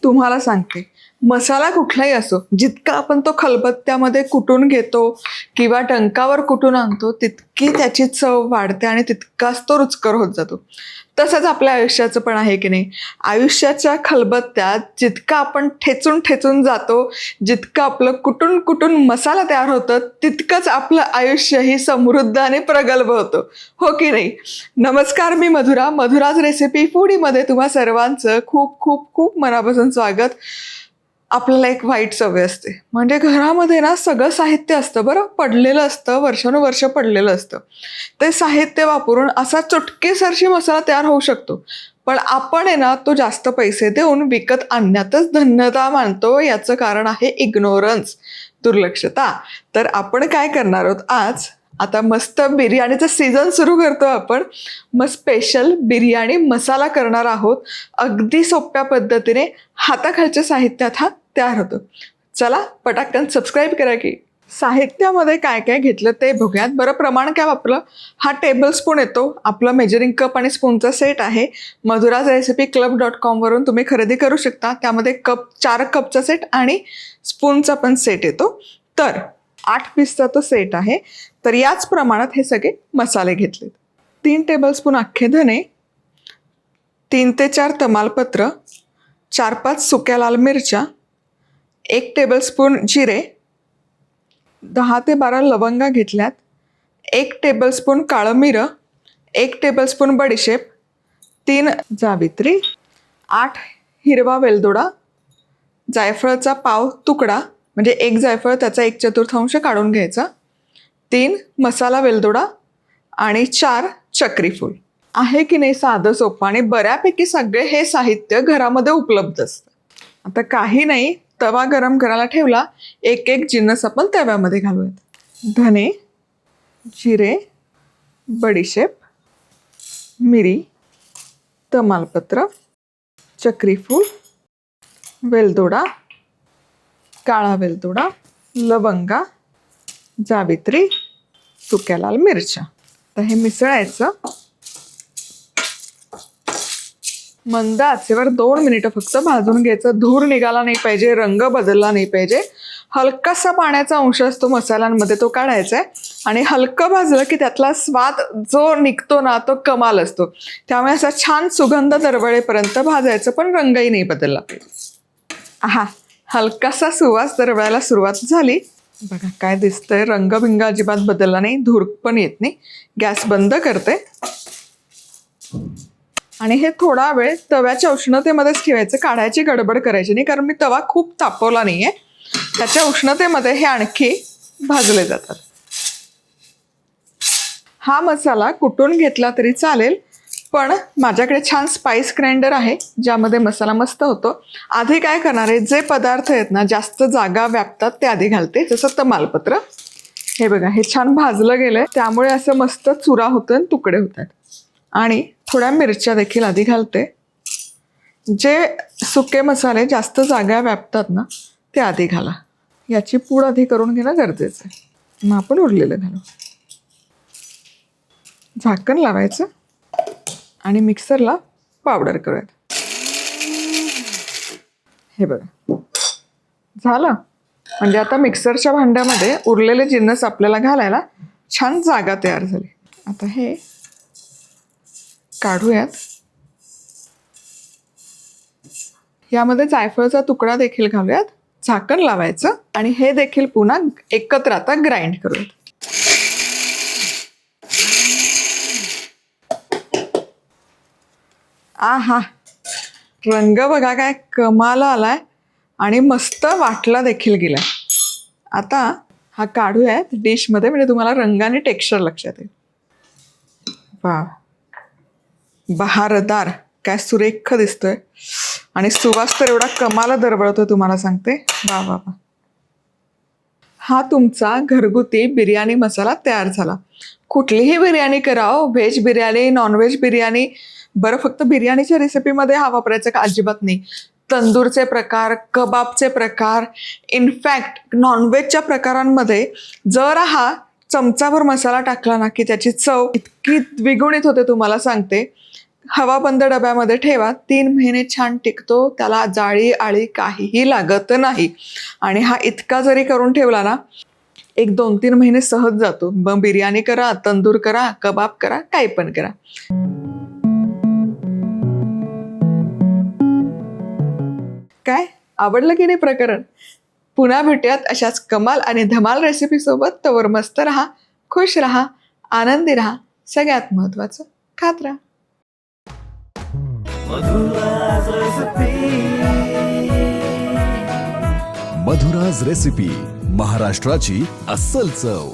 तुम्हाला सांगते, मसाला कुठलाही असो, जितका आपण तो खलबत्त्यामध्ये कुटून घेतो किंवा टंकावर कुटून आणतो तितकी त्याची चव वाढते आणि तितकाच तो रुचकर होत जातो. तसंच आपल्या आयुष्याचं पण आहे की नाही. आयुष्याच्या खलबत्त्यात जितका आपण ठेचून ठेचून जातो, जितकं आपलं कुटून कुटून मसाला तयार होतं, तितकंच आपलं आयुष्यही समृद्ध आणि प्रगल्भ होतं, हो की नाही. नमस्कार, मी मधुरा. मधुराज रेसिपी फूडीमध्ये तुम्हा सर्वांचं खूप खूप खूप मनापासून स्वागत. आपल्याला एक वाईट सवय असते, म्हणजे घरामध्ये ना सगळं साहित्य असतं, बरं पडलेलं असतं, वर्षानुवर्ष पडलेलं असतं. ते साहित्य वापरून असा चुटकीसरशी मसाला तयार होऊ शकतो, पण आपण आहे ना तो जास्त पैसे देऊन विकत आणण्यातच धन्यता मानतो. याचं कारण आहे इग्नोरन्स, दुर्लक्षता. तर आपण काय करणार आहोत आज, आता मस्त बिर्याणीचं सीझन सुरू करतो आपण, मग स्पेशल बिर्याणी मसाला करणार आहोत. अगदी सोप्या पद्धतीने हाताखालच्या साहित्यात हा तयार होतो. चला पटाकन सबस्क्राईब करा की. साहित्यामध्ये काय काय घेतलं ते बघूयात. बरं, प्रमाण काय वापरलं, हा टेबलस्पून येतो. आपलं मेजरिंग कप आणि स्पूनचा सेट आहे. मधुराज रेसिपी club.com वरून तुम्ही खरेदी करू शकता. त्यामध्ये 4 कपचा सेट आणि स्पूनचा पण सेट येतो. तर 8 पीसचा तो सेट आहे. तर याच प्रमाणात हे सगळे मसाले घेतलेत. 3 टेबलस्पून अख्खे धने, 3 ते 4 तमालपत्र, 4-5 सुक्या लाल मिरच्या, 1 टेबलस्पून जिरे, 10 ते 12 लवंगा घेतल्यात, 1 टेबलस्पून काळं मिरं, 1 टेबलस्पून बडीशेप, 3 जावित्री, 8 हिरवा वेलदोडा, जायफळाचा पाव तुकडा, म्हणजे 1 जायफळ त्याचा 1/4 काढून घ्यायचा, 3 मसाला वेलदोडा आणि 4 चक्रीफूल. आहे की नाही साधं सोपं, आणि बऱ्यापैकी सगळे हे साहित्य घरामध्ये उपलब्ध असतं. आता काही नाही, तवा गरम करायला ठेवला, एक एक जिन्नस आपण तव्यामध्ये घालूयात. धने, जिरे, बडीशेप, मिरी, तमालपत्र, चक्रीफूल, वेलदोडा, काळा वेलदोडा, लवंगा, जावित्री, सुक्या लाल मिरच्या. तर हे मिसळायचं. मंद आचेवर 2 मिनिटं फक्त भाजून घ्यायचं. धूर निघाला नाही पाहिजे, रंग बदलला नाही पाहिजे. हलकासा पाण्याचा अंश असतो मसाल्यांमध्ये, तो काढायचा आहे. आणि हलकं भाजलं की त्यातला स्वाद जो निघतो ना तो कमाल असतो. त्यामुळे असा छान सुगंध दरवळेपर्यंत भाजायचं, पण रंगही नाही बदलला पाहिजे. हलकासा सुवास दरवळायला सुरुवात झाली. बघा काय दिसतंय, रंगबिंग अजिबात बदलला नाही, धूर पण येत नाही. गॅस बंद करते आणि हे थोडा वेळ तव्याच्या उष्णतेमध्येच ठेवायचं. काढायची गडबड करायची नाही, कारण मी तवा खूप तापवला नाहीये. त्याच्या उष्णतेमध्ये हे आणखी भाजले जातात. हा मसाला कुटून घेतला तरी चालेल, पण माझ्याकडे छान स्पाइस ग्राइंडर आहे ज्यामध्ये मसाला मस्त होतो. आधी काय करणार आहे, जे पदार्थ आहेत ना जास्त जागा व्यापतात ते आधी घालते. जसं तमालपत्र, हे बघा हे छान भाजलं गेलंय, त्यामुळे असं मस्त चुरा होतं आणि तुकडे होतात. आणि थोड्या मिरच्या देखील आधी घालते. जे सुके मसाले जास्त जागा व्यापतात ना ते आधी घाला. याची पूड आधी करून घेणं गरजेचं आहे. मग आपण उरलेलं घालू. झाकण लावायचं आणि मिक्सरला पावडर करूयात. हे बघा झालं. म्हणजे आता मिक्सरच्या भांड्यामध्ये उरलेले जिन्नस आपल्याला घालायला छान जागा तयार झाली. आता हे काढूयात. यामध्ये जायफळाचा तुकडा देखील घालूयात. झाकण लावायचं आणि हे देखील पुन्हा एकत्र आता ग्राइंड करूयात. रंग बघा काय कमाल आलाय आणि मस्त वाटला देखील गेलाय. आता हा काढूयात डिशमध्ये, म्हणजे तुम्हाला रंगाने टेक्स्चर लक्षात येईल. वा, बहारदार, काय सुरेख दिसतोय आणि सुवास तर एवढा कमाला दरवळतोय तुम्हाला सांगते. वा वा वा. हा तुमचा घरगुती बिर्याणी मसाला तयार झाला. कुठलीही बिर्याणी करा, व्हेज बिर्याणी, नॉनव्हेज बिर्याणी. बरं, फक्त बिर्याणीच्या रेसिपीमध्ये हा वापरायचा का? अजिबात नाही. तंदूरचे प्रकार, कबाबचे प्रकार, इनफॅक्ट नॉनव्हेजच्या प्रकारांमध्ये जर हा चमचाभर मसाला टाकला ना की त्याची चव इतकी द्विगुणित होते तुम्हाला सांगते. हवाबंद डब्यामध्ये ठेवा, 3 महिने छान टिकतो, त्याला जाळी आळी काहीही लागत नाही. आणि हा इतका जरी करून ठेवला ना, 1-2-3 महिने सहज जातो. मग बिर्याणी करा, तंदूर करा, कबाब करा, काही पण करा. काय आवडलं की नाही प्रकरण? पुन्हा भेटूयात अशाच कमाल आणि धमाल रेसिपी सोबत. तोवर मस्त राहा, खुश राहा, आनंदी राहा, सगळ्यात महत्वाचं खात राहा. मधुराज रेसिपी, महाराष्ट्राची अस्सल चव.